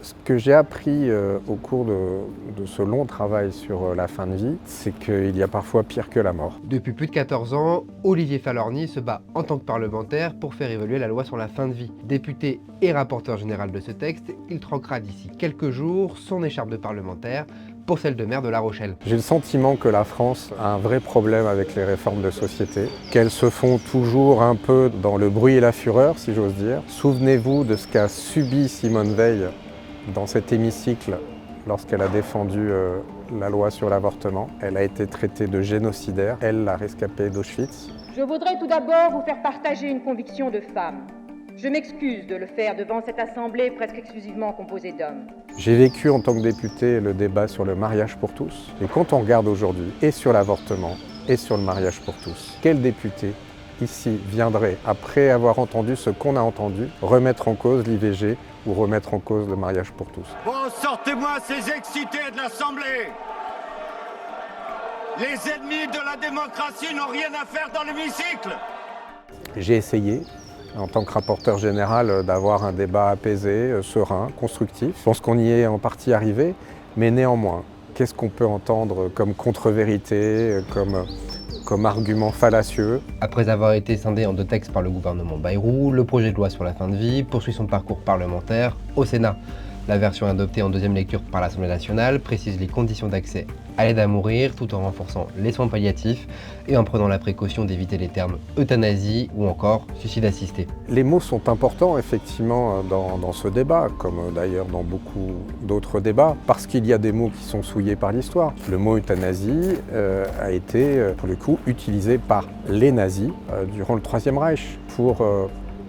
Ce que j'ai appris au cours de ce long travail sur la fin de vie, c'est qu'il y a parfois pire que la mort. Depuis plus de 14 ans, Olivier Falorni se bat en tant que parlementaire pour faire évoluer la loi sur la fin de vie. Député et rapporteur général de ce texte, il troquera d'ici quelques jours son écharpe de parlementaire pour celle de maire de La Rochelle. J'ai le sentiment que la France a un vrai problème avec les réformes de société, qu'elles se font toujours un peu dans le bruit et la fureur, si j'ose dire. Souvenez-vous de ce qu'a subi Simone Veil dans cet hémicycle lorsqu'elle a défendu la loi sur l'avortement. Elle a été traitée de génocidaire, elle, la rescapée d'Auschwitz. Je voudrais tout d'abord vous faire partager une conviction de femme. Je m'excuse de le faire devant cette assemblée presque exclusivement composée d'hommes. J'ai vécu en tant que député le débat sur le mariage pour tous. Et quand on regarde aujourd'hui, et sur l'avortement, et sur le mariage pour tous, quel député ici viendrait, après avoir entendu ce qu'on a entendu, remettre en cause l'IVG ou remettre en cause le mariage pour tous? Bon, sortez-moi ces excités de l'Assemblée! Les ennemis de la démocratie n'ont rien à faire dans l'hémicycle! J'ai essayé, en tant que rapporteur général, d'avoir un débat apaisé, serein, constructif. Je pense qu'on y est en partie arrivé, mais néanmoins, qu'est-ce qu'on peut entendre comme contre-vérité, comme argument fallacieux? Après avoir été scindé en deux textes par le gouvernement Bayrou, le projet de loi sur la fin de vie poursuit son parcours parlementaire au Sénat. La version adoptée en deuxième lecture par l'Assemblée nationale précise les conditions d'accès à l'aide à mourir tout en renforçant les soins palliatifs et en prenant la précaution d'éviter les termes euthanasie ou encore suicide assisté. Les mots sont importants effectivement dans ce débat, comme d'ailleurs dans beaucoup d'autres débats, parce qu'il y a des mots qui sont souillés par l'histoire. Le mot euthanasie a été pour le coup utilisé par les nazis durant le Troisième Reich pour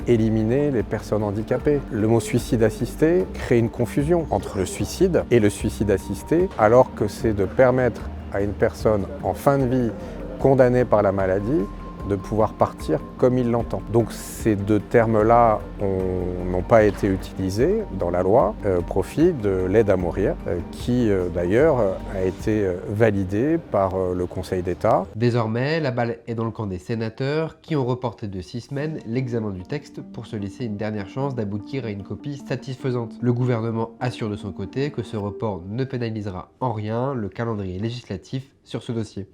éliminer les personnes handicapées. Le mot suicide assisté crée une confusion entre le suicide et le suicide assisté, alors que c'est de permettre à une personne en fin de vie condamnée par la maladie de pouvoir partir comme il l'entend. Donc ces deux termes-là n'ont pas été utilisés dans la loi au profit de l'aide à mourir, qui d'ailleurs a été validée par le Conseil d'État. Désormais, la balle est dans le camp des sénateurs qui ont reporté de 6 semaines l'examen du texte pour se laisser une dernière chance d'aboutir à une copie satisfaisante. Le gouvernement assure de son côté que ce report ne pénalisera en rien le calendrier législatif sur ce dossier.